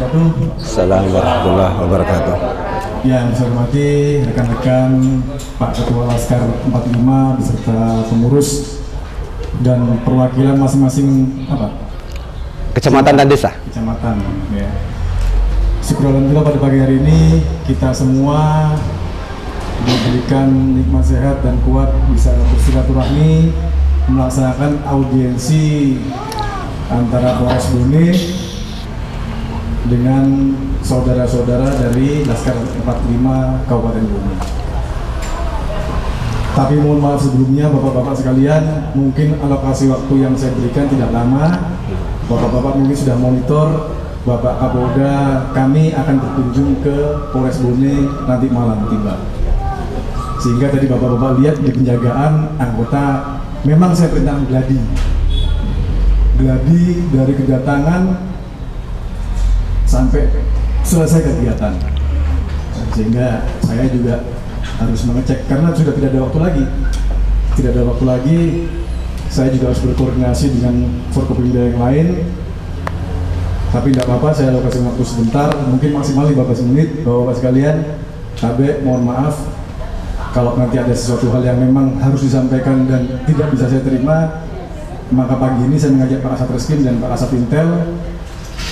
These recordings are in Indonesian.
wabarakatuh. Assalamualaikum warahmatullahi wabarakatuh. Yang saya hormati rekan-rekan Pak Ketua Laskar 45 beserta pengurus dan perwakilan masing-masing Kecamatan dan desa. kecamatan. Ya. Syukur alhamdulillah pada pagi hari ini kita semua diberikan nikmat sehat dan kuat bisa bersilaturahmi melaksanakan audiensi antara Polres Bone dengan saudara-saudara dari Laskar 45 Kabupaten Bone. Tapi mohon maaf sebelumnya Bapak-bapak sekalian, mungkin alokasi waktu yang saya berikan tidak lama. Bapak-bapak mungkin sudah monitor, Bapak Kapolda kami akan berkunjung ke Polres Bone nanti malam tiba. Sehingga tadi Bapak-bapak lihat di penjagaan anggota memang saya perintahkan gladi dari kedatangan sampai selesai kegiatan, sehingga saya juga harus mengecek karena sudah tidak ada waktu lagi. Saya juga harus berkoordinasi dengan Forkopimda yang lain, tapi tidak apa-apa, saya alokasi waktu sebentar, mungkin maksimal 15 menit. Bapak-bapak sekalian, Kabe, mohon maaf kalau nanti ada sesuatu hal yang memang harus disampaikan dan tidak bisa saya terima, maka pagi ini saya mengajak Pak Kasat Reskrim dan Pak Kasat Intel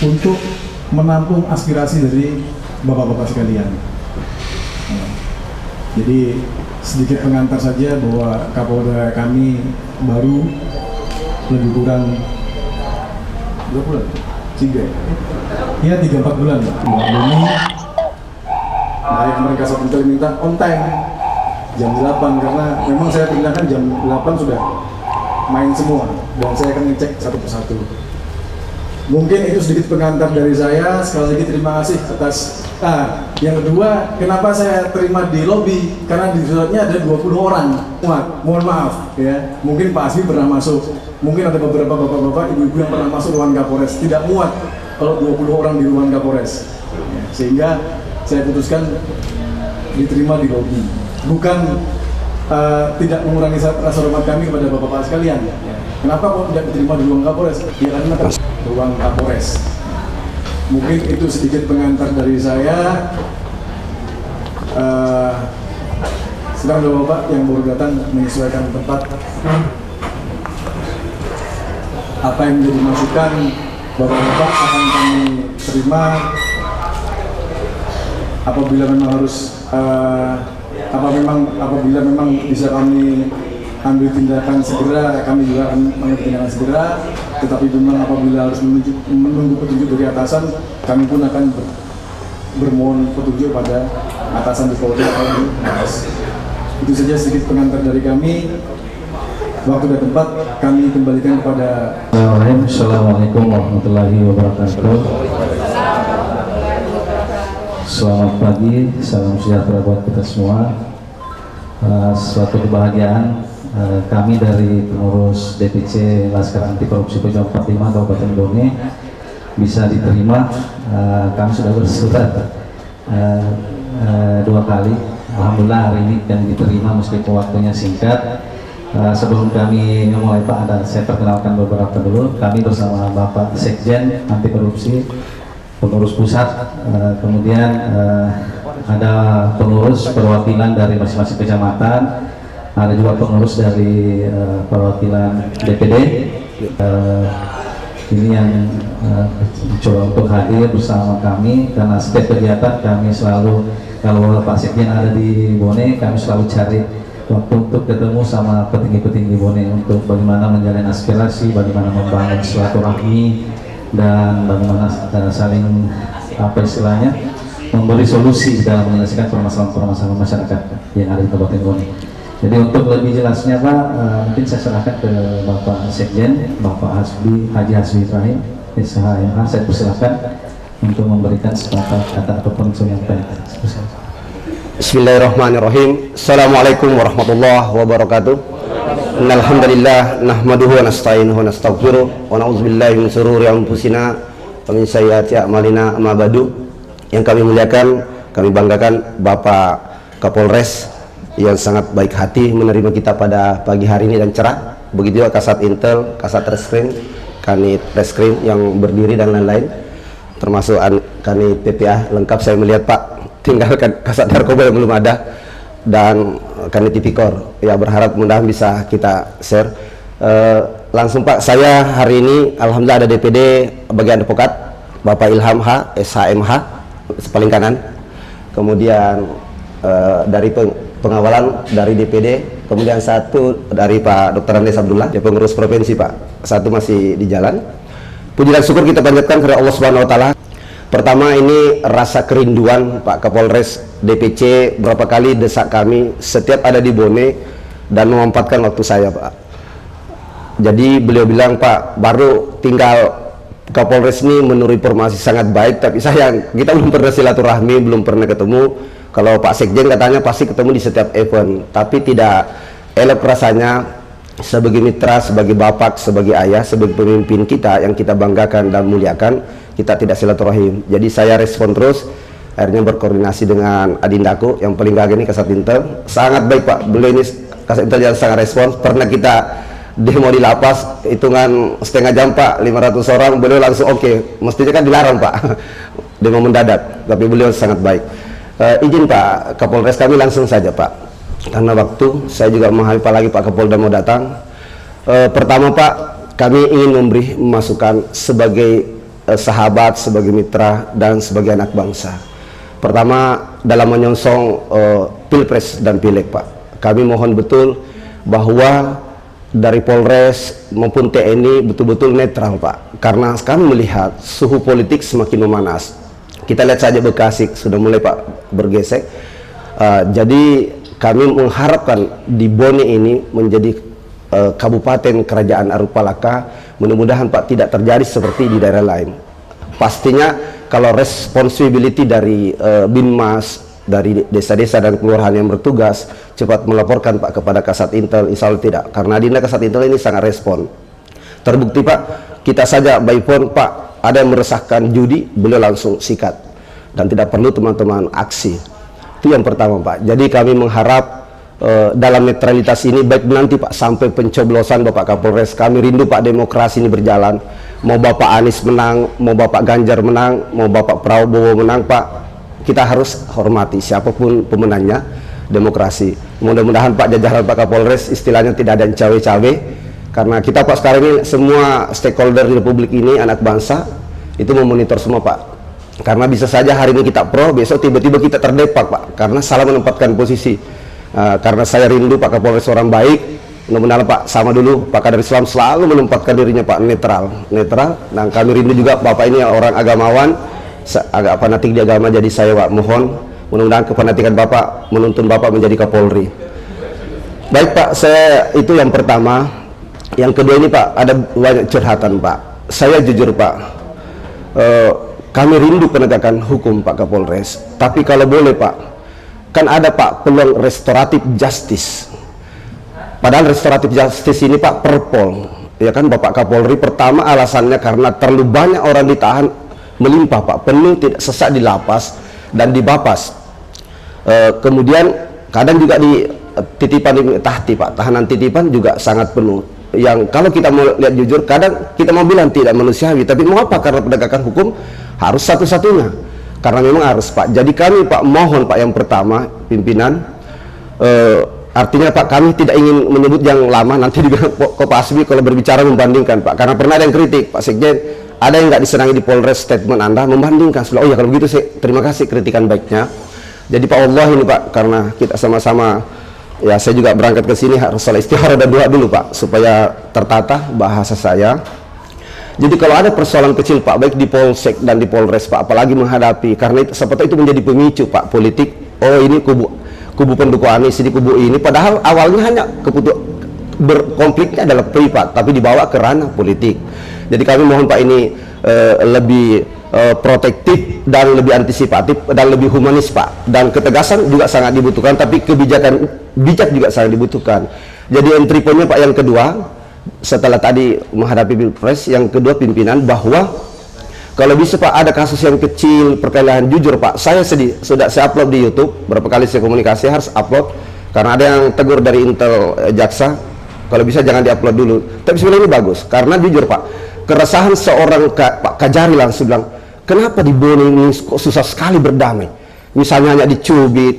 untuk menampung aspirasi dari Bapak-bapak sekalian. Jadi sedikit pengantar saja bahwa Kapolda kami baru lebih kurang 2 bulan, 3-4 bulan ini. Kemarin Kasat Intel minta on time jam 8 karena memang saya perintahkan jam 8 sudah main semua dan saya akan ngecek satu persatu. Mungkin itu sedikit pengantar dari saya. Sekali lagi terima kasih atas yang kedua, kenapa saya terima di lobi? Karena di suratnya ada 20 orang. Mohon maaf ya, mungkin Pak Asmi pernah masuk, mungkin ada beberapa bapak-bapak, ibu-ibu yang pernah masuk ruangan Kapolres. Tidak muat kalau 20 orang di ruangan Kapolres ya, sehingga saya putuskan diterima di lobi. Bukan tidak mengurangi rasa hormat kami kepada bapak-bapak sekalian. Kenapa kok tidak diterima di ruang Kapolres? Ya karena ruang Kapolres. Mungkin itu sedikit pengantar dari saya. Sekarang bapak-bapak yang baru datang menyesuaikan tempat, apa yang menjadi masukan bapak-bapak akan kami terima. Apabila memang harus apabila memang bisa kami ambil tindakan segera, kami juga akan mengambil tindakan segera. Tetapi memang apabila harus menunggu petunjuk dari atasan, kami pun akan bermohon petunjuk pada atasan di Polda atau di Polres. Itu saja sedikit pengantar dari kami. Waktu dan tempat kami kembalikan kepada. Assalamualaikum warahmatullahi wabarakatuh. Selamat pagi, salam sejahtera buat kita semua. Suatu kebahagiaan kami dari pengurus DPC Laskar Anti Korupsi Pojok 45 Kabupaten Bone bisa diterima. Kami sudah bersurat 2 kali. Alhamdulillah hari ini yang diterima meskipun waktunya singkat. Sebelum kami memulai Pak, saya perkenalkan beberapa dulu. Kami bersama Bapak Sekjen Anti Korupsi, pengurus pusat, kemudian ada pengurus perwakilan dari masing-masing kecamatan, ada juga pengurus dari perwakilan DPD. Ini yang coba untuk hadir bersama kami karena setiap kegiatan kami selalu, kalau Pak Sekjen ada di Bone, kami selalu cari waktu untuk ketemu sama petinggi-petinggi Bone untuk bagaimana menjalin aspirasi, bagaimana membangun silaturahmi, dan bagaimana saling memberi solusi dalam menyelesaikan permasalahan masyarakat yang ada di Kabupaten Bone. Jadi untuk lebih jelasnya Pak, mungkin saya serahkan ke Bapak Sekjen, Bapak Haji Hasbi Ibrahim, SHMH. Saya persilahkan untuk memberikan sepatah kata ataupun penyampaian. Bismillahirrahmanirrahim. Assalamualaikum warahmatullahi wabarakatuh. Innalhamdulillah nahmaduhu wa nasta'inuhu wa nastaghfiruh wa na'udzubillahi min shururi anfusina wa min sayyiati a'malina. Amma ba'du. Yang kami muliakan, kami banggakan Bapak Kapolres yang sangat baik hati menerima kita pada pagi hari ini dan cerah. Begitu juga Kasat Intel, Kasat Reskrim, Kanit Reskrim yang berdiri dan lain-lain. termasuk kami PPA lengkap. Saya melihat Pak, tinggal Kasat Narkoba yang belum ada, dan kami Tipikor. Ya, berharap mudah bisa kita share. Langsung Pak, saya hari ini alhamdulillah ada DPD bagian advokat Bapak Ilham H, SHMH paling kanan. Kemudian dari pengawalan dari DPD, kemudian satu dari Pak Dr. Andes Abdullah, dia pengurus provinsi Pak, satu masih di jalan. Puji dan syukur kita panjatkan kepada Allah Subhanahu wa taala. Pertama, ini rasa kerinduan Pak Kapolres DPC berapa kali desak kami setiap ada di Bone dan memanfaatkan waktu saya Pak. Jadi beliau bilang, Pak, baru tinggal Kapolres ini menurut informasi sangat baik, tapi sayang kita belum pernah silaturahmi, belum pernah ketemu. Kalau Pak Sekjen katanya pasti ketemu di setiap event, tapi tidak elok rasanya sebagai mitra, sebagai bapak, sebagai ayah, sebagai pemimpin kita yang kita banggakan dan muliakan, kita tidak silaturahim. Jadi saya respon terus, akhirnya berkoordinasi dengan Adindaku yang paling gagah ini Kasat Intel. Sangat baik Pak, beliau ini Kasat Intel yang sangat respons. Pernah kita demo di lapas, hitungan setengah jam Pak, 500 orang, beliau langsung oke. Mestinya kan dilarang Pak, demo mendadak, tapi beliau sangat baik. Izin Pak Kapolres, kami langsung saja Pak, karena waktu saya juga memahami lagi Pak Kapolda mau datang. Pertama Pak, kami ingin memberi masukan sebagai sahabat, sebagai mitra, dan sebagai anak bangsa. Pertama, dalam menyongsong Pilpres dan Pileg Pak, kami mohon betul bahwa dari Polres maupun TNI betul-betul netral Pak, karena kami melihat suhu politik semakin memanas. Kita lihat saja Bekasi sudah mulai Pak bergesek. Jadi kami mengharapkan di Bone ini menjadi kabupaten kerajaan Arupalaka. Mudah-mudahan Pak tidak terjadi seperti di daerah lain. Pastinya kalau responsibility dari Binmas, dari desa-desa dan kelurahan yang bertugas cepat melaporkan Pak kepada Kasat Intel, insya Allah tidak, karena Dinda Kasat Intel ini sangat respon. Terbukti Pak, kita saja by phone Pak, ada yang meresahkan judi, beliau langsung sikat dan tidak perlu teman-teman aksi. Itu yang pertama Pak. Jadi kami mengharap dalam netralitas ini, baik nanti Pak sampai pencoblosan Bapak Kapolres, kami rindu Pak demokrasi ini berjalan. Mau Bapak Anies menang, mau Bapak Ganjar menang, mau Bapak Prabowo menang Pak, kita harus hormati siapapun pemenangnya, demokrasi. Mudah-mudahan Pak jajaran Pak Kapolres istilahnya tidak ada yang cawe-cawe, karena kita Pak sekarang ini semua stakeholder di Republik ini, anak bangsa itu memonitor semua Pak. Karena bisa saja hari ini kita pro, besok tiba-tiba kita terdepak Pak, karena salah menempatkan posisi. Karena saya rindu Pak Kapolres orang baik, mudah-mudahan Pak sama dulu Pak Kader Islam selalu menempatkan dirinya Pak netral. Dan kami rindu juga Bapak ini orang agamawan, agak fanatik di agama, jadi saya Pak mohon mudah-mudahan kefanatikan Bapak menuntun Bapak menjadi Kapolri. Baik Pak, saya itu yang pertama. Yang kedua ini Pak, ada banyak curhatan Pak. Saya jujur Pak, kami rindu penegakan hukum Pak Kapolres, tapi kalau boleh Pak, kan ada Pak peluang restoratif justice. Padahal restoratif justice ini Pak perpol, ya kan Bapak Kapolri. Pertama alasannya karena terlalu banyak orang ditahan melimpah Pak, penuh tidak sesak di lapas dan di Bapas. Kemudian kadang juga di titipan di tahti Pak, tahanan titipan juga sangat penuh. Yang kalau kita mau lihat jujur, kadang kita mau bilang tidak manusiawi, tapi mau apa? Karena penegakan hukum harus satu-satunya, karena memang harus Pak. Jadi kami Pak mohon Pak, yang pertama pimpinan, artinya Pak kami tidak ingin menyebut yang lama, nanti juga Pak Asbi kalau berbicara membandingkan Pak, karena pernah ada yang kritik Pak Sekjen, ada yang nggak disenangi di Polres statement Anda membandingkan. Oh ya kalau begitu saya terima kasih kritikan baiknya. Jadi Pak Allah ini Pak, karena kita sama-sama, ya saya juga berangkat ke sini harus salah istihara dan doa dulu Pak, supaya tertata bahasa saya. Jadi kalau ada persoalan kecil Pak, baik di Polsek dan di Polres Pak, apalagi menghadapi, karena itu seperti itu menjadi pemicu Pak politik. Oh ini kubu pendukung Anies, ini kubu ini, padahal awalnya hanya berkonfliknya adalah privat, tapi dibawa ke ranah politik. Jadi kami mohon Pak ini lebih protektif dan lebih antisipatif dan lebih humanis Pak, dan ketegasan juga sangat dibutuhkan, tapi kebijakan bijak juga sangat dibutuhkan. Jadi entry point-nya Pak yang kedua, setelah tadi menghadapi Pilpres, yang kedua pimpinan, bahwa kalau bisa Pak ada kasus yang kecil perkelahian, jujur Pak saya sedih, sudah saya upload di YouTube berapa kali, saya komunikasi harus upload karena ada yang tegur dari Intel jaksa, kalau bisa jangan diupload dulu, tapi sebenarnya ini bagus karena jujur Pak, keresahan seorang Pak Kajari langsung bilang, kenapa di Bone ini kok susah sekali berdamai? Misalnya hanya dicubit,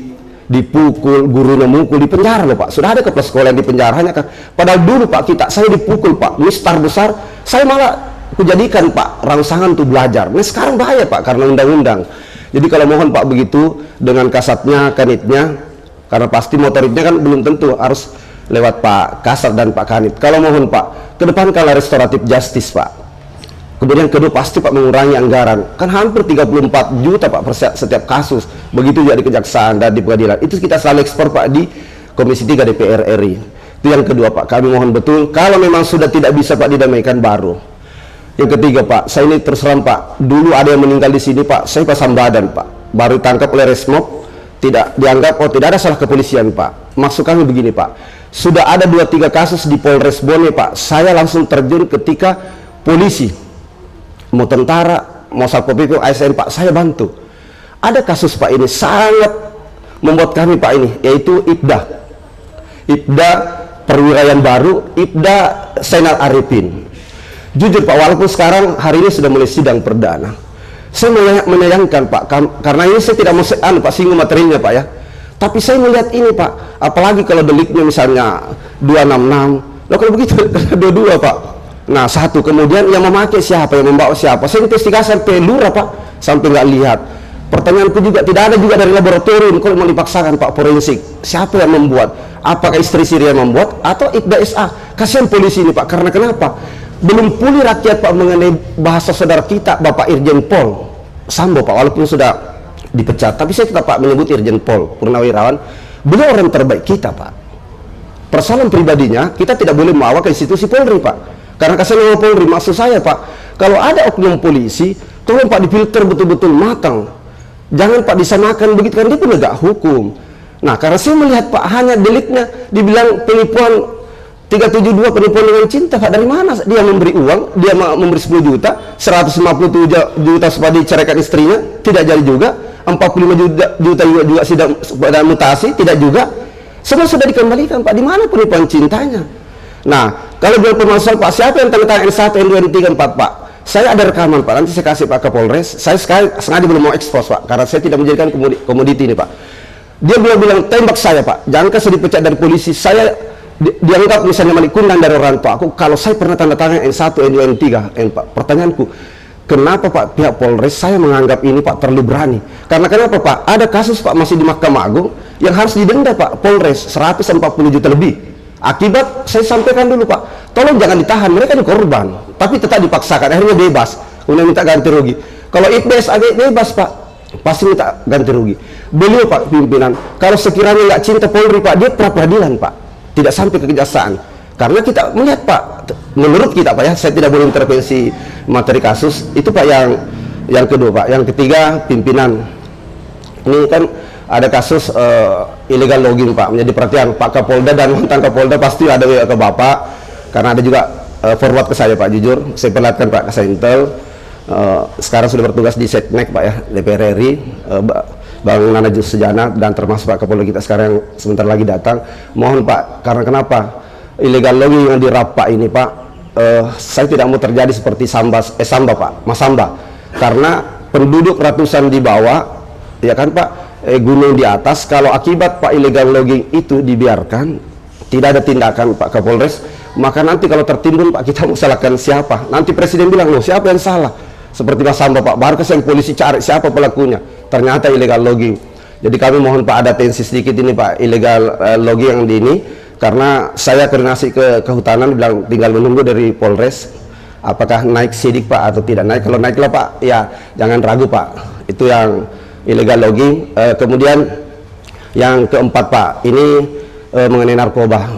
dipukul, gurunya mukul, di penjara loh Pak. Sudah ada kepala sekolah yang di penjara, hanya kan. Padahal dulu Pak saya dipukul Pak, mistar besar, saya malah kujadikan Pak rangsangan untuk belajar. Nah sekarang bahaya Pak karena undang-undang. Jadi kalau mohon Pak begitu dengan kasatnya, kanitnya, karena pasti motoriknya kan belum tentu harus lewat Pak Kasat dan Pak Kanit. Kalau mohon Pak, kedepankanlah restoratif justice Pak. Kemudian kedua pasti Pak mengurangi anggaran. Kan hampir 34 juta Pak per setiap kasus. Begitu juga di kejaksaan dan di pengadilan. Itu kita selalu ekspor Pak di Komisi 3 DPR RI. Itu yang kedua Pak. Kami mohon betul kalau memang sudah tidak bisa Pak didamaikan baru. Yang ketiga Pak, saya ini terus terang Pak, dulu ada yang meninggal di sini Pak, saya pasang badan Pak. Baru ditangkap oleh Resmob, tidak dianggap tidak ada salah kepolisian Pak. Maksud kami begini Pak. Sudah ada 2-3 kasus di Polres Bone Pak. Saya langsung terjun ketika polisi, mau tentara, mau Satpol PP, ASN Pak, saya bantu. Ada kasus Pak ini sangat membuat kami Pak ini, yaitu Ibda perwira yang baru, Ibda Zainal Arifin. Jujur Pak, walaupun sekarang hari ini sudah mulai sidang perdana, saya menyayangkan Pak, karena ini saya tidak mau Pak singgung materinya Pak ya. Tapi saya melihat ini Pak, apalagi kalau deliknya misalnya 266, loh kalau begitu 22 Pak. Nah satu, kemudian yang memakai siapa, yang membawa siapa, saya investigasi sampai lurah Pak, sampai nggak lihat. Pertanyaanku juga tidak ada juga dari laboratorium kalau mau dipaksakan Pak forensik, siapa yang membuat, apakah istri Siri yang membuat atau Ibda SA. Kasihan polisi ini Pak, karena kenapa? Belum pulih rakyat Pak mengenai bahasa saudara kita Bapak Irjen Pol Sambo Pak, walaupun sudah dipecat, tapi saya tetap Pak menyebut Irjen Pol Purnawirawan. Beliau orang terbaik kita Pak. Persoalan pribadinya kita tidak boleh membawa ke institusi Polri Pak, karena kasihan nama Polri. Maksud saya Pak, kalau ada oknum polisi tolong Pak difilter betul-betul matang, jangan Pak disamakan begitu, kan dia penegak hukum. Nah karena saya melihat Pak hanya deliknya dibilang penipuan 372, penipuan dengan cinta Pak. Dari mana dia memberi uang, dia memberi 10 juta, 150 juta supaya diceraikan istrinya, tidak jadi juga. 45 juta juga sudah pada mutasi, tidak juga. Semua sudah dikembalikan Pak. Di mana penipuan cintanya? Nah kalau jual pemalsuan Pak, siapa yang tanda tangan N1, N2, N3, N4 Pak? Saya ada rekaman Pak, nanti saya kasih Pak ke Polres. Saya sengaja belum mau ekspos Pak, karena saya tidak menjadikan komoditi ini Pak. Dia bilang tembak saya Pak, jangankan saya dipecat dari polisi, saya dianggap misalnya malikundang dari orang tua aku kalau saya pernah tanda tangan N1, N2, N3, N4. Pertanyaanku, kenapa Pak pihak Polres saya menganggap ini Pak terlalu berani? Karena kenapa Pak? Ada kasus Pak masih di Mahkamah Agung yang harus didenda Pak Polres 140 juta lebih. Akibat saya sampaikan dulu Pak, tolong jangan ditahan, mereka ini korban, tapi tetap dipaksakan, akhirnya bebas, kemudian minta ganti rugi. Kalau IPS agak bebas Pak, pasti minta ganti rugi. Beliau Pak pimpinan, kalau sekiranya nggak cinta Polri Pak, dia pra peradilan Pak, tidak sampai ke kejaksaan. Karena kita melihat Pak, menurut kita Pak ya, saya tidak boleh intervensi materi kasus itu Pak. Yang kedua Pak, yang ketiga pimpinan ini kan ada kasus illegal logging Pak, menjadi perhatian Pak Kapolda dan mantan Kapolda, pasti ada ke Bapak, karena ada juga forward ke saya Pak. Jujur saya perlihatkan Pak Kasaintel, sekarang sudah bertugas di Seknek Pak ya, DPR RI, Bang Nana Sejana, dan termasuk Pak Kapolda kita sekarang yang sebentar lagi datang. Mohon Pak, karena kenapa illegal logging yang di Rapa ini Pak, saya tidak mau terjadi seperti Samba Pak, Mas Samba, karena penduduk ratusan di bawah ya kan Pak, gunung di atas. Kalau akibat Pak illegal logging itu dibiarkan, tidak ada tindakan Pak Kapolres, maka nanti kalau tertimbun Pak, kita mau salahkan siapa? Nanti Presiden bilang, loh siapa yang salah? Seperti Mas Samba Pak, baru yang polisi cari siapa pelakunya, ternyata illegal logging. Jadi kami mohon Pak ada tensi sedikit ini Pak, illegal logging yang di ini, karena saya koordinasi ke kehutanan, bilang tinggal menunggu dari Polres apakah naik sidik Pak atau tidak naik. Kalau naiklah Pak, ya jangan ragu Pak, itu yang illegal logging. Kemudian yang keempat Pak, ini mengenai narkoba.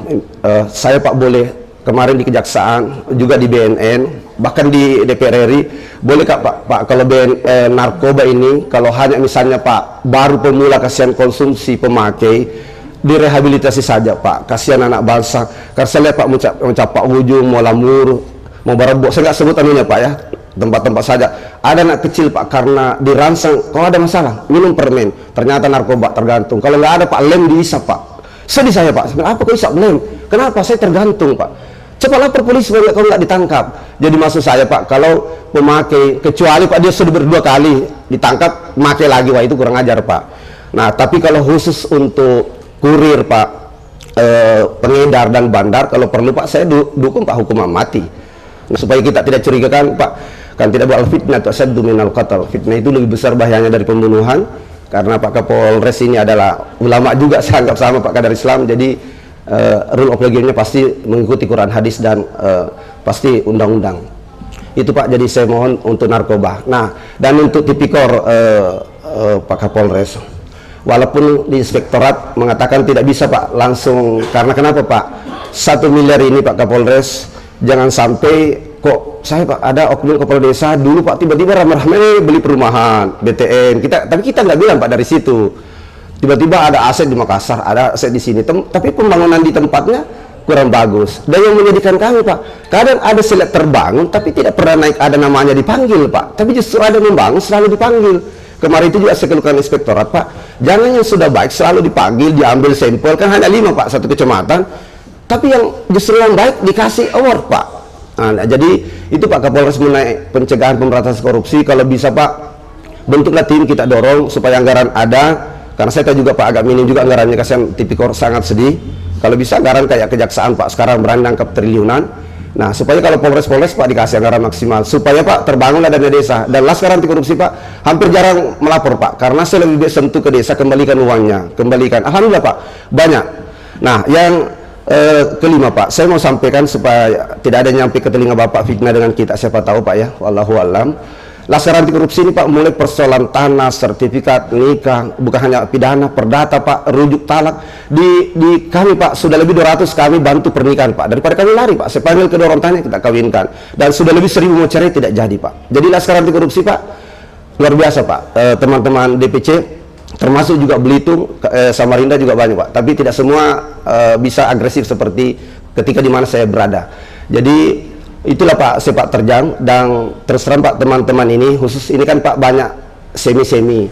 Saya Pak boleh kemarin di Kejaksaan, juga di BNN, bahkan di DPR RI, boleh Pak kalau narkoba ini, kalau hanya misalnya Pak baru pemula, kasihan konsumsi pemakai, direhabilitasi saja Pak, kasihan anak bangsa. Karena saya lihat Pak mencapak ujung, mau lamur, mau barebok, saya nggak sebut anunya Pak ya, tempat-tempat saja. Ada anak kecil Pak, karena dirangsang, kalau ada masalah minum permen, ternyata narkoba tergantung. Kalau nggak ada Pak, lem diisap Pak. Sedih saya Pak, apa kok isap lem? Kenapa? Saya tergantung Pak. Cepat lapor polisi kalau nggak ditangkap. Jadi maksud saya Pak, kalau pemakai, kecuali Pak dia sudah berdua kali ditangkap, pakai lagi, wah itu kurang ajar Pak. Nah, tapi kalau khusus untuk kurir Pak, pengedar dan bandar, kalau perlu Pak, saya dukung Pak hukuman mati. Nah, supaya kita tidak curigakan Pak, kan tidak buat fitnah atau asyaddu minal qatl. Fitnah itu lebih besar bahayanya dari pembunuhan, karena Pak Kapolres ini adalah ulama juga, saya anggap sama Pak Kadar Islam, jadi rule of law-nya pasti mengikuti Quran hadis dan pasti undang-undang. Itu Pak, jadi saya mohon untuk narkoba. Nah, dan untuk tipikor Pak Kapolres, walaupun di inspektorat mengatakan tidak bisa Pak langsung, karena kenapa Pak, 1 miliar ini Pak Kapolres, jangan sampai kok saya Pak ada oknum kepala desa dulu Pak tiba-tiba ramai-ramai beli perumahan BTN, tapi kita nggak bilang Pak dari situ. Tiba-tiba ada aset di Makassar, ada aset di sini, tapi pembangunan di tempatnya kurang bagus. Dan yang menyedihkan kami Pak, kadang ada selek terbangun tapi tidak pernah naik, ada namanya dipanggil Pak, tapi justru ada membangun selalu dipanggil. Kemarin itu juga saya keluhkan inspektorat Pak, jangan yang sudah baik selalu dipanggil, diambil sampel, kan hanya 5 Pak satu kecamatan, tapi yang justru yang baik dikasih award Pak. Nah, jadi itu Pak Kapolres mengenai pencegahan pemberantasan korupsi, kalau bisa Pak bentuklah tim, kita dorong supaya anggaran ada. Karena saya tahu juga Pak agak minim juga anggarannya, kasihan tipikor sangat sedih. Kalau bisa anggaran kayak kejaksaan Pak, sekarang berani nangkap triliunan. Nah, supaya kalau Polres Pak dikasih anggaran maksimal, supaya Pak terbangunlah dana desa. Dan Laskar Anti Korupsi Pak hampir jarang melapor Pak, karena saya lebih baik sentuh ke desa, kembalikan uangnya, kembalikan. Alhamdulillah Pak, banyak. Nah, yang kelima Pak, saya mau sampaikan supaya tidak ada nyampe ke telinga Bapak fitnah dengan kita, siapa tahu Pak ya, wallahu alam. Laskar Anti Korupsi ini Pak mulai persoalan tanah, sertifikat nikah, bukan hanya pidana, perdata Pak, rujuk talak. Di kami Pak sudah lebih 200 kami bantu pernikahan Pak. Daripada kami lari Pak, saya panggil kedua orang tanya, kita kawinkan. Dan sudah lebih 1000 mau cerai tidak jadi Pak. Jadi Laskar Anti Korupsi Pak luar biasa Pak. Teman-teman DPC termasuk juga Belitung, Samarinda juga banyak Pak. Tapi tidak semua bisa agresif seperti ketika di mana saya berada. Jadi itulah Pak sepak terjang. Dan terus terang Pak, teman-teman ini khusus ini kan Pak banyak semi-semi.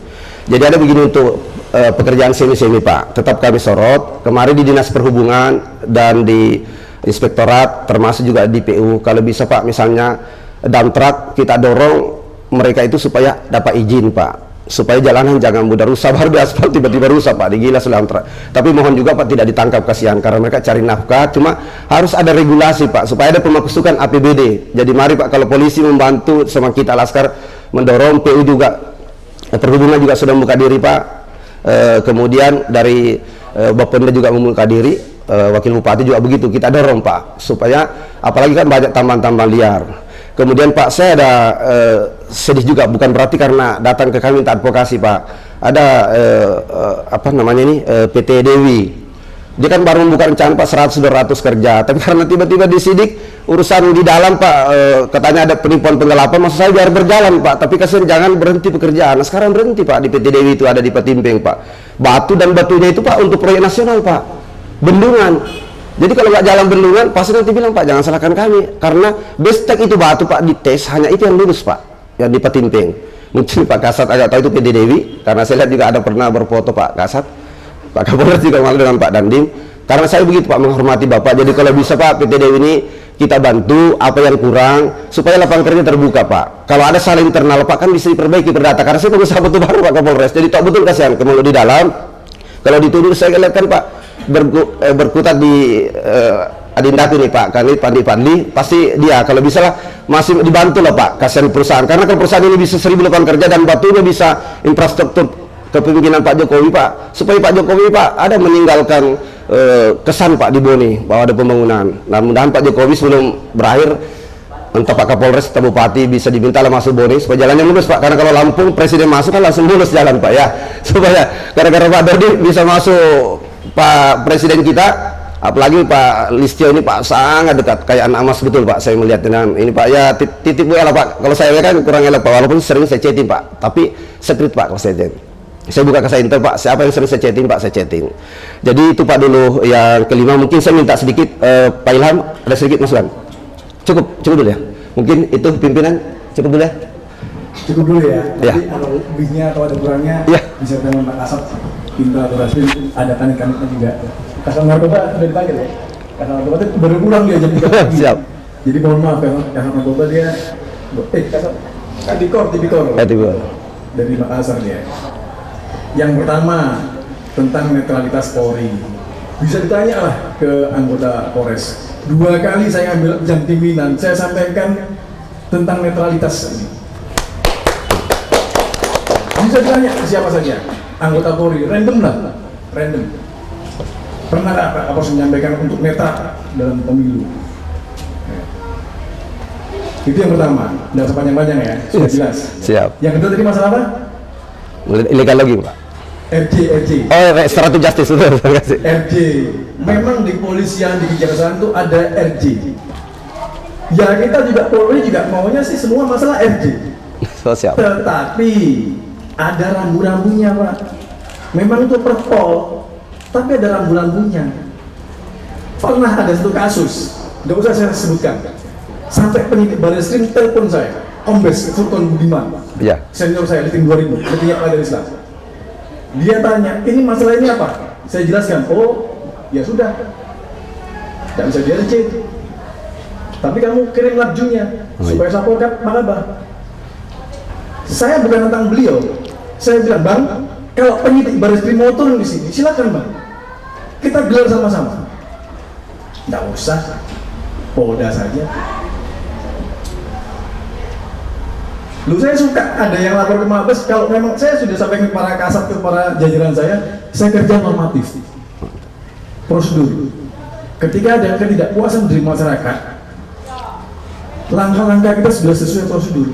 Jadi ada begini untuk pekerjaan semi-semi Pak, tetap kami sorot. Kemarin di Dinas Perhubungan dan di Inspektorat, termasuk juga di PU, kalau bisa Pak misalnya dump truck kita dorong mereka itu supaya dapat izin Pak, supaya jalanan jangan mudah rusak, baru di aspal tiba-tiba rusak Pak, digila selantra. Tapi mohon juga Pak tidak ditangkap, kasihan karena mereka cari nafkah. Cuma harus ada regulasi Pak, supaya ada pemasukan APBD. Jadi mari Pak, kalau polisi membantu sama kita Laskar mendorong, PU juga, Perhubungan juga sudah membuka diri Pak. Kemudian dari Bapenda juga membuka diri, Wakil Bupati juga begitu, kita dorong Pak, supaya apalagi kan banyak tambang-tambang liar. Kemudian Pak, saya ada sedih juga, bukan berarti karena datang ke kami minta advokasi Pak. Ada apa namanya ini, PT Dewi. Dia kan baru membuka rencana Pak 100-200 kerja, tapi karena tiba-tiba disidik urusan di dalam Pak, katanya ada penipuan penggelapan, maksud saya biar berjalan Pak, tapi kasihan jangan berhenti pekerjaan. Nah, sekarang berhenti Pak, di PT Dewi itu ada di Patimpeng Pak. Batu dan batunya itu Pak untuk proyek nasional Pak, bendungan. Jadi kalau nggak jalan bendungan, pasti nanti bilang Pak jangan salahkan kami, karena bestek itu batu Pak dites, hanya itu yang lulus Pak, yang di Patimpeng. Mungkin Pak Kasat agak tahu itu PT Dewi, karena saya lihat juga ada pernah berfoto Pak Kasat. Pak Kapolres juga malu dengan Pak Dandim, karena saya begitu Pak menghormati Bapak. Jadi kalau bisa Pak, PT Dewi ini kita bantu apa yang kurang supaya lapangan kerja terbuka Pak. Kalau ada salah internal Pak kan bisa diperbaiki perdata, karena saya pengusaha batu baru Pak Kapolres, jadi tak betul kasihan kalau di dalam. Kalau dituduh saya lihat kan Pak berkutat di Adindaku nih Pak, kan ini Pandi pasti dia kalau bisa lah masih dibantu lah Pak, kasihan perusahaan, karena kalau perusahaan ini bisa 1000 lapangan kerja dan batunya bisa infrastruktur kepemimpinan Pak Jokowi Pak, supaya Pak Jokowi Pak ada meninggalkan kesan Pak di Boni bahwa ada pembangunan. Nah, mudah-mudahan Pak Jokowi sebelum berakhir entah Pak Kapolres atau Bupati bisa dimintalah masuk Boni supaya jalannya mulus Pak, karena kalau Lampung presiden masuk kan langsung mulus jalan Pak ya, supaya gara-gara Pak Dodi bisa masuk Pak Presiden kita, apalagi Pak Listio ini Pak sangat dekat kayak anak emas betul Pak, saya melihat dengan ini Pak ya, titip WA lah Pak, kalau saya kan kurang elok Pak, walaupun sering saya chatting Pak, tapi secret Pak kalau saya chatting. Saya buka ke saya inter Pak, siapa yang sering saya chatting Pak, saya chatting. Jadi itu Pak dulu yang kelima. Mungkin saya minta sedikit Pak Ilham ada sedikit masukan. Cukup dulu ya. Mungkin itu pimpinan cukup dulu ya. Cukup dulu ya. Ya. Nanti kalau lebihnya atau ada kurangnya ya, bisa dengan Pak Kasat, Pintu atau Rasmin, ada tanya-tanya juga. Kasat narkoba sudah dipanggil ya. Kasat narkoba itu baru pulang dia jam 3 pagi. Siap. Jadi mohon maaf Kasat Narkoba dia Tipikor dari Makassar dia. Yang pertama tentang netralitas Polri. Bisa ditanya lah ke anggota Polres. 2 kali saya ambil jam pimpinan, saya sampaikan tentang netralitas ini. Bisa ditanya ke siapa saja, anggota Polri, random lah, random. Pernah nggak Pak Kapolres menyampaikan untuk netral dalam pemilu? Itu yang pertama, tidak sepanjang-panjang ya, sudah jelas. Siap. Yang kedua tadi masalah apa? Illegal lagi, Pak. RJ. Oh, restoratif justice itu. Terima kasih. RJ. Memang di kepolisian, di kejaksaan itu ada RJ. Ya kita juga Polri juga maunya sih semua masalah RJ. So, siap. Tetapi ada rambu-rambunya Pak. Memang itu perpol, tapi ada rambu-rambunya. Pernah ada satu kasus, nggak usah saya sebutkan. Sampai penyidik Barreskrim telepon saya, Kombes Sultan Budiman, Ya. senior saya di tim 2000, ketika pada Islam. Dia tanya, ini masalah ini apa? Saya jelaskan, oh ya sudah, tidak bisa di-RJ. Tapi kamu kirim labjunya, supaya saya laporkan Pak Kabah. Saya bukan tentang beliau, saya bilang, Bang, kalau penyidik Barreskrim mau turun di sini, silakan Bang. Kita gelar sama-sama. Tidak usah, Polda saja. Lu saya suka ada yang lapor ke Mabes, kalau memang saya sudah sampaikan ke para kasat, ke para jajaran saya kerja normatif, prosedur. Ketika ada ketidakpuasan dari masyarakat, langkah-langkah kita sudah sesuai prosedur.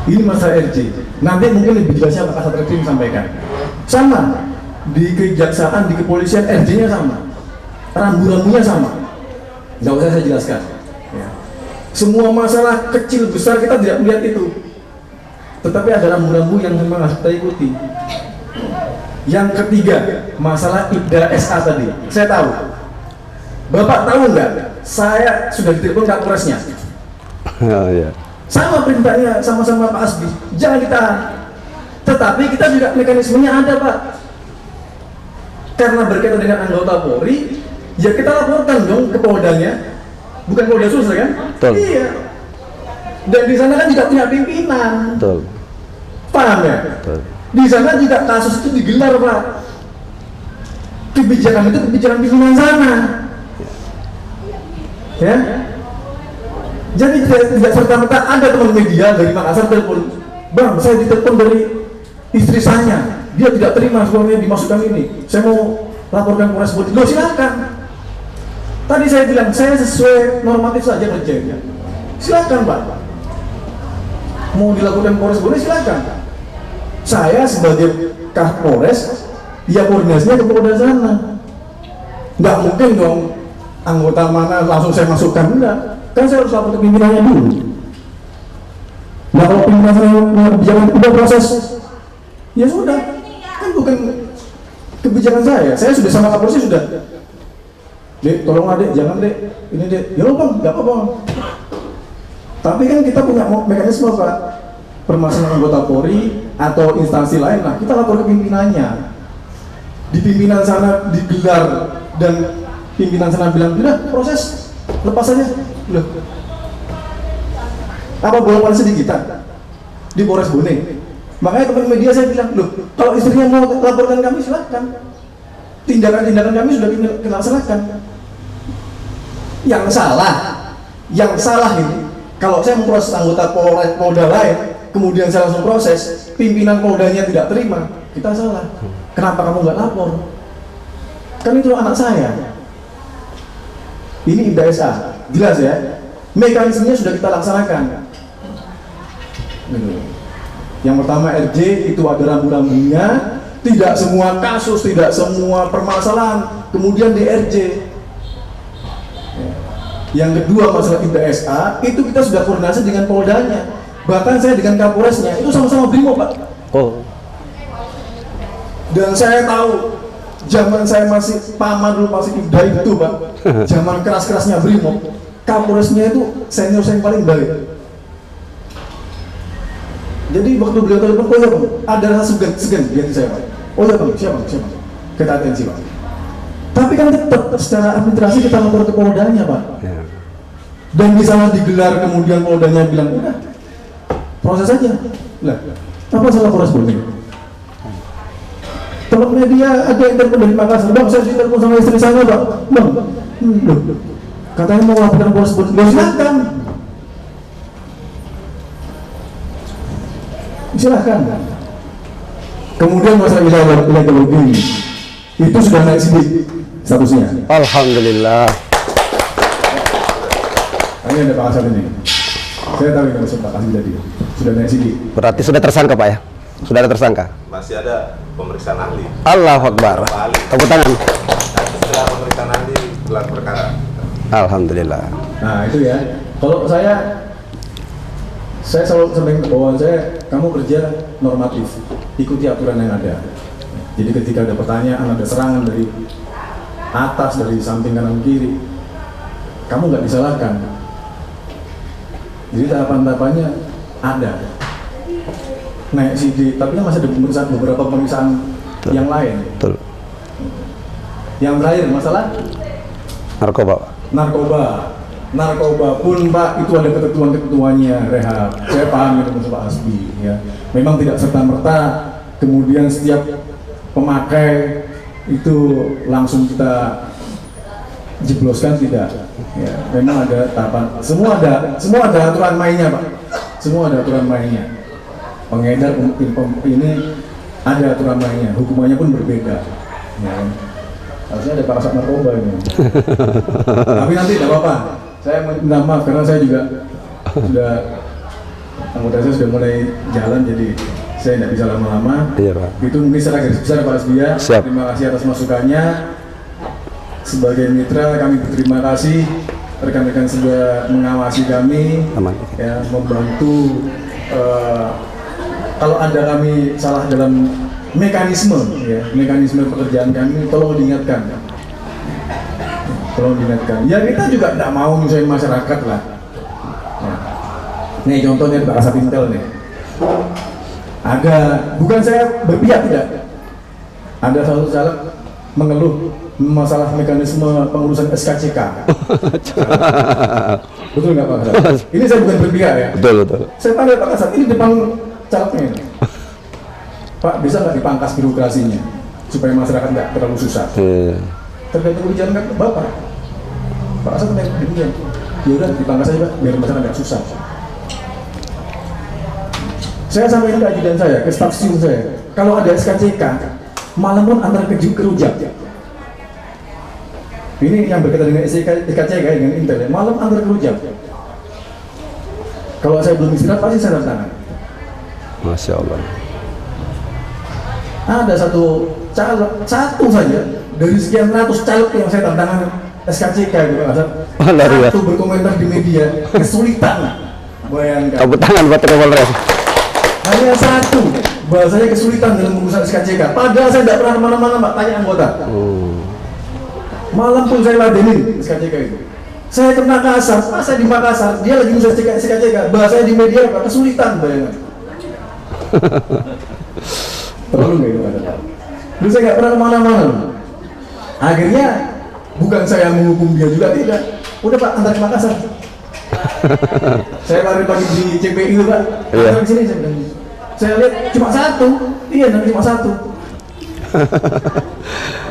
Ini masalah RJ. Nanti mungkin lebih jelasnya Pak Kasat Reskrim sampaikan. Sama di kejaksaan, di kepolisian RJ-nya sama, rambu-rambunya sama. Nggak usah saya jelaskan. Ya. Semua masalah kecil besar kita tidak melihat itu, tetapi ada rambu-rambu yang memang harus kita ikuti. Yang ketiga, masalah Ibda SA tadi. Saya tahu. Bapak tahu nggak? Saya sudah ditelepon Kapolresnya. Oh, ya. Sama perintahnya, sama-sama Pak Asbi. Jangan ditahan. Tetapi kita juga mekanismenya ada Pak. Karena berkaitan dengan anggota Polri, ya kita laporkan dong ke Poldanya. Bukan Polda Sulsel kan? Betul. Iya. Dan di sana kan juga punya pimpinan. Betul. Paham ya? Betul. Di sana juga kasus itu digelar Pak. Kebijakan itu kebijakan pimpinan sana. Ya. Jadi tidak serta-merta ada teman media dari Makassar telepon, Bang, saya ditelepon dari istri saya, dia tidak terima suaminya dimasukkan ini, saya mau laporkan Polres Bodi. Loh silakan. Tadi saya bilang, saya sesuai normatif saja kerjanya. Silakan Pak. Mau dilakukan Polres Bodi silakan. Saya sebagai Kapolres, ya koordinasinya ke Polda sana. Nggak mungkin dong anggota mana langsung saya masukkan, enggak. Kan saya harus lapor ke pimpinannya dulu. Nah kalau pimpinan saya kebijakan udah proses, ya sudah, kan bukan kebijakan saya sudah sama Kapolres sudah. Dek, tolong adek, jangan dek, ini dek, ya Bang, nggak apa-apa. Tapi kan kita punya mekanisme Pak, permasalahan anggota Polri atau instansi lain, nah kita lapor ke pimpinannya. Di pimpinan sana digelar dan pimpinan sana bilang, udah proses, lepas saja. Loh, apa bola polisi di kita di Polres Bone? Makanya teman media saya bilang, loh, kalau istrinya mau laporkan kami silakan. Tindakan-tindakan kami sudah kita laksanakan. Yang salah ini, kalau saya memproses anggota Polda lain, kemudian saya langsung proses, pimpinan Poldanya tidak terima, kita salah. Kenapa kamu nggak lapor? Kan itu anak saya. Ini Ibda SA. Jelas ya, mekanismenya sudah kita laksanakan. Yang pertama RJ itu ada rambu-rambunya, tidak semua kasus, tidak semua permasalahan kemudian di RJ. Yang kedua masalah Ibda SA itu kita sudah koordinasi dengan Poldanya, bahkan saya dengan Kapolresnya itu sama-sama BRIMO Pak. Oh. Dan saya tahu zaman saya masih paman dulu masih Ibda itu Pak, zaman keras-kerasnya BRIMO, Kapolresnya itu senior saya yang paling baik. Jadi waktu beliau telepon, oh ya Bang, ada rasa segan di hati saya Pak. Oh ya Bang, siapa? Kita atensi Pak. Tapi kan tetap secara administrasi kita lapor ke Poldanya, Pak. Ya. Dan di sana digelar, kemudian Poldanya bilang udah proses aja. Lah, apa salah proses ini? Kalau media ada yang telepon dari Makassar, bang saya ditelepon sama istri saya, Pak. Bang, loh, katanya mau laporkan koresponden. Loh, silahkan. Kemudian masalah illegal ini itu sudah naik sidik statusnya. Alhamdulillah. Ini ada Pak Asad ini. Saya tahu ini Pak Asad tadi sudah naik sidik. Berarti sudah tersangka, Pak ya? Sudah ada tersangka? Masih ada pemeriksaan ahli. Allahu Akbar. Tepuk tangan. Nanti setelah pemeriksaan ahli gelar perkara. Alhamdulillah. Nah itu ya. Kalau saya selalu sampaikan ke bawah saya, kamu kerja normatif, ikuti aturan yang ada. Jadi ketika ada pertanyaan, ada serangan dari atas, dari samping kanan kiri, kamu nggak disalahkan. Jadi tahapan-tahapannya ada. Naik sidik, tapi kan masih ada beberapa pemeriksaan yang lain. Betul. Yang terakhir masalah Narkoba, Pak. Narkoba pun Pak itu ada ketentuannya rehab. Saya paham itu maksud Pak Asbi ya. Memang tidak serta-merta kemudian setiap pemakai itu langsung kita jebloskan, tidak. Ya, memang ada tahapan. Semua ada aturan mainnya, Pak. Semua ada aturan mainnya. Pengedar ini ada aturan mainnya, hukumannya pun berbeda. Ya. Harusnya ada parasat narkoba ini. Tapi nanti tidak apa-apa. Saya minta maaf karena saya juga sudah anggota saya sudah mulai jalan, jadi saya tidak bisa lama-lama. Iya, Pak. Itu mungkin secara garis besar Pak Asbia. Siap. Terima kasih atas masukannya. Sebagai mitra kami berterima kasih, rekan-rekan sudah mengawasi kami, Aman. ya, membantu. Kalau ada kami salah dalam mekanisme pekerjaan kami, tolong diingatkan. Ya kita juga tidak mau nyusahin masyarakat lah. Ya. Nih contohnya Pak Kasat Intel nih. Ada, bukan saya berpihak, tidak. Ada satu caleg mengeluh masalah mekanisme pengurusan SKCK. Betul nggak Pak Kasat? Ini saya bukan berpihak ya. Betul. Saya tanya Pak Kasat, ini depan calegnya ini. Pak, bisa nggak dipangkas birokrasinya supaya masyarakat nggak terlalu susah? Tergantung kebijakan Bapak. Pak Kasat demikian. Ya udah dipangkas aja Pak, biar masyarakat nggak susah. Saya sampaikan ke ajudan saya, ke staf SIU saya, kalau ada SKCK, malam pun antara kerujak. Ini yang berkaitan dengan SKCK dengan Intel, malam antara kerujak. Kalau saya belum istirahat pasti saya tanda tangan. Masya Allah. Ada satu saja dari sekian ratus caleg yang saya tanda tangan SKCK itu Pak. Satu berkomentar di media kesulitan. Bayangkan. Tepuk tangan buat Polres. Hanya satu, bahasanya kesulitan dalam mengurusan SKCK. Padahal saya tidak pernah kemana-mana, Pak, tanya anggota. Malam pun saya ladenin SKCK itu. Saya ke Makassar, saya di Makassar, dia lagi ngurus SKCK. Bahasanya di media, Pak, kesulitan, bayangkan. Terlalu nggak itu ada. Terus saya nggak pernah kemana-mana. Akhirnya bukan saya menghukum dia juga, tidak. Udah Pak, antar ke Makassar. Saya lari pagi di CPI itu Pak. Antar ke sini saya bilang. Saya lihat cuma satu, iya nanti cuma satu.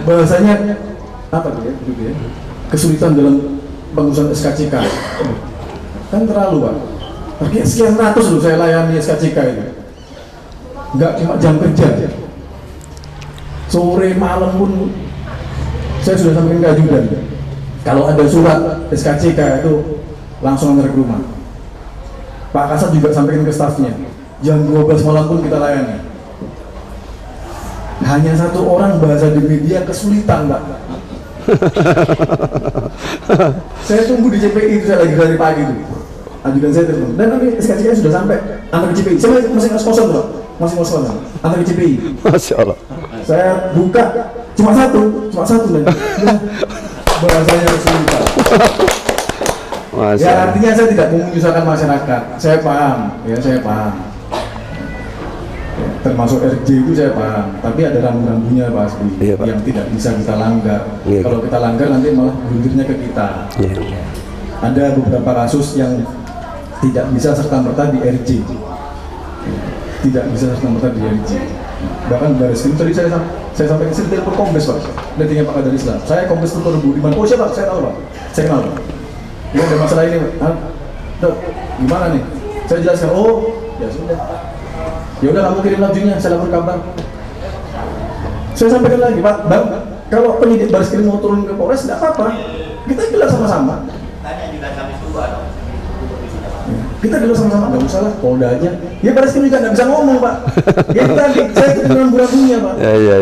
Bahasanya apa tuh ya? Kesulitan dalam pengurusan SKCK. Kan terlalu Pak. Tapi sekian ratus loh saya layani SKCK itu. Nggak cuma jam kerja, sore malam pun saya sudah sampaikan ke ajudan. Kalau ada surat SKCK itu langsung antar ke rumah. Pak Kasat juga sampaikan ke stafnya. Jam 12 malam pun kita layani. Hanya satu orang bahasa di media kesulitan, Pak. Saya tunggu di CPI itu, saya lagi dari pagi itu. Ajudan saya telepon. Dan nanti SKCK sudah sampai antar ke CPI. Saya masih kosong, Pak. Masih kosong. Antar ke CPI. Masya Allah. Saya buka cuma satu dan bahasanya kesulitan. Ya artinya saya tidak mau menyusahkan masyarakat. Saya paham, ya saya paham. Ya. termasuk RJ itu saya paham, tapi ada rambu-rambunya Pak Asbi Iya, Pak. yang tidak bisa kita langgar. Iya. Kalau kita langgar nanti malah buntirnya ke kita. Iya. Ada beberapa kasus yang tidak bisa serta-merta di RJ, tidak bisa serta-merta di RJ. Bahkan Baris Krim tadi saya sampaikan saya telepon Kombes Pak, nantinya Pak Kadar Islam. Saya Kombes Tutor di mana? Oh siapa? Saya tahu Pak, saya kenal Pak. Ini ada masalah ini, Dok, gimana nih? Saya jelaskan. Oh ya sudah. Ya udah kamu kirim lajunya, saya lapor kabar. Saya sampaikan lagi, Pak, Bang, kalau penyidik Baris Krim mau turun ke Polres, tidak apa-apa. Kita gelar sama-sama. Kita gelar sama-sama, nggak usah lah, Polda aja. Ya Baris Krim juga nggak bisa ngomong, Pak. Ya itu tadi, saya itu dengan burabunya, Pak. Iya.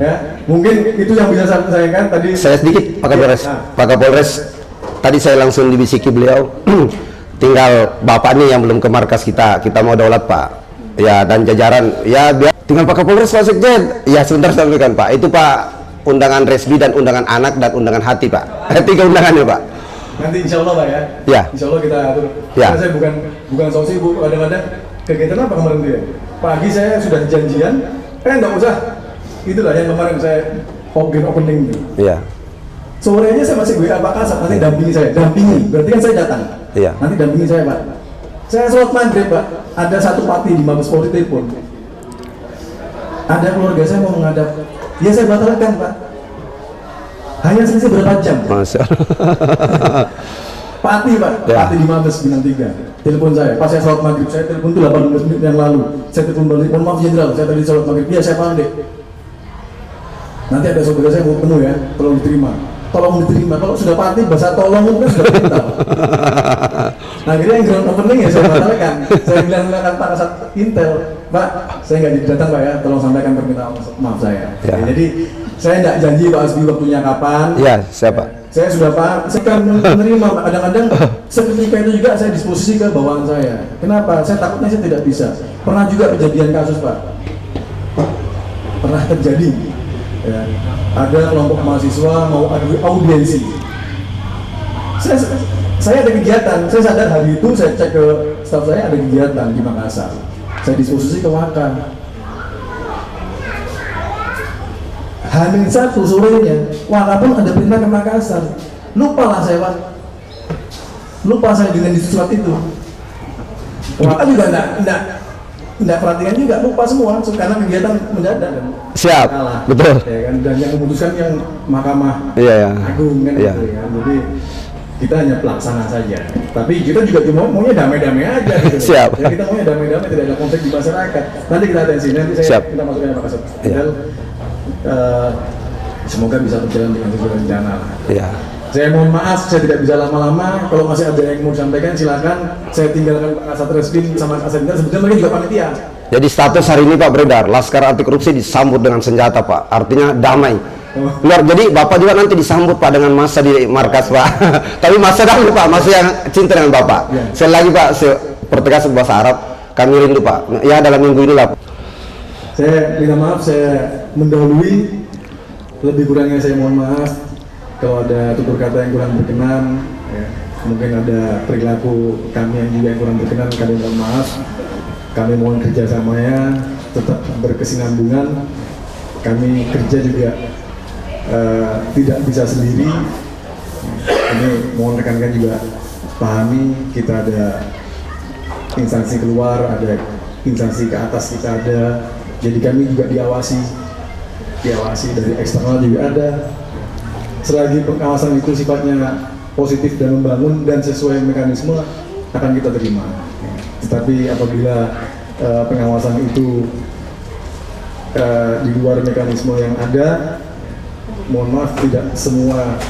Ya, mungkin itu yang bisa saya sampaikan tadi. Saya sedikit Pak Kapolres. Pak Kapolres, tadi saya langsung dibisiki beliau, tinggal bapaknya yang belum ke markas kita mau daulat Pak. Ya, dan jajaran, ya biar tinggal Pak Kapolres, Pak Sekjen. Ya sebentar sampaikan Pak, itu Pak undangan resmi dan undangan anak dan undangan hati Pak. 3 undangannya Pak. Nanti insya Allah Pak ya. Ya. Insya Allah kita atur. Ya. Karena saya bukan sok sibuk, kadang-kadang kegiatan apa kemarin tuh ya? Pagi saya sudah janjian, nggak usah. Itulah yang kemarin saya opening. Iya. Sorenya saya masih WA Pak Kasat, nanti dampingi, berarti kan saya datang. Iya. Nanti dampingi saya Pak. Saya sholat maghrib Pak, ada satu pati di Mabes Polri telepon. Ada keluarga saya mau menghadap, ya saya batalkan Pak. Hanya selisih berapa jam? Masya Pati Pak, Ya. Pati di Mabes Bintang 3. Telepon saya, pas saya sholat maghrib, saya telepon itu 18 menit yang lalu. Saya telepon balik, mohon maaf Jenderal, saya tadi sholat maghrib. Iya saya paham deh. Nanti ada saudara saya mau penuh ya, tolong diterima. Tolong diterima, kalau sudah pati bahasa tolong itu kan sudah perintah. Nah akhirnya yang ground opening ya saya batalkan. Saya bilang Pak Kasat Intel, Pak saya nggak jadi datang Pak ya, tolong sampaikan permintaan maaf saya. Ya. Jadi saya nggak janji Pak Asbi waktunya kapan. Ya, siapa? Saya sudah paham, saya kan menerima kadang-kadang seketika itu juga saya disposisi ke bawahan saya. Kenapa? Saya takutnya saya tidak bisa. Pernah juga kejadian kasus Pak, pernah terjadi. Ya, ada kelompok mahasiswa mau adu audiensi. Saya ada kegiatan, saya sadar hari itu saya cek ke staf saya ada kegiatan di Makassar. Saya disposisi ke Waka. Hamin 1 sorenya, Waka pun ada perintah ke Makassar. Lupa lah saya Pak. Lupa saya dengan di surat itu. Waka juga enggak perhatikan juga, lupa semua karena kegiatan mendadak kan. Siap, Kalah. betul. Ya kan, dan yang memutuskan yang Mahkamah Iya, ya. Agung kan Iya. gitu ya. Jadi kita hanya pelaksana saja. Tapi kita juga cuma maunya damai-damai aja gitu. Siap. Ya, kita maunya damai-damai, tidak ada konflik di masyarakat. Nanti kita atensi, nanti Siap. kita masukkan Pak Kasat. Iya. Semoga bisa berjalan dengan sesuai rencana. Iya. Saya mohon maaf, saya tidak bisa lama-lama. Kalau masih ada yang mau disampaikan, silakan. Saya tinggalkan Pak Kasat Reskrim sama Kasat Intel. Sebetulnya mereka juga panitia. Jadi status hari ini Pak beredar, Laskar Anti Korupsi disambut dengan senjata Pak, artinya damai. Luar, jadi Bapak juga nanti disambut Pak dengan massa di markas Pak. Tapi massa dahulu Pak, massa yang cinta dengan Bapak. Ya. Sekali lagi Pak, pertegas bahasa Arab, kami rindu Pak. Ya dalam minggu ini lah. Saya minta maaf, saya mendahului. Lebih kurangnya saya mohon maaf. Kalau ada tutur kata yang kurang berkenan, ya, mungkin ada perilaku kami yang juga yang kurang berkenan, kami mohon maaf. Kami mohon kerjasamanya tetap berkesinambungan. Kami kerja juga tidak bisa sendiri. Ini mohon rekan-rekan juga pahami, kita ada instansi keluar, ada instansi ke atas kita ada. Jadi kami juga diawasi dari eksternal juga ada. Selagi pengawasan itu sifatnya positif dan membangun dan sesuai mekanisme akan kita terima. Tetapi apabila pengawasan itu di luar mekanisme yang ada, mohon maaf tidak semua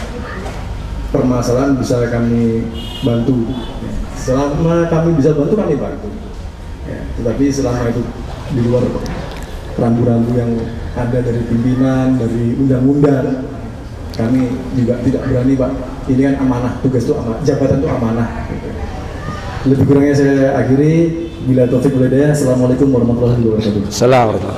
permasalahan bisa kami bantu. Selama kami bisa bantu, kami bantu. Ya, tetapi selama itu di luar rambu-rambu yang ada dari pimpinan, dari undang-undang, kami juga tidak berani Pak. Ini kan amanah, tugas itu amanah, jabatan itu amanah. Gitu. Lebih kurangnya saya akhiri. Bila taufik wal hidayah. Assalamualaikum warahmatullahi wabarakatuh. Assalamualaikum.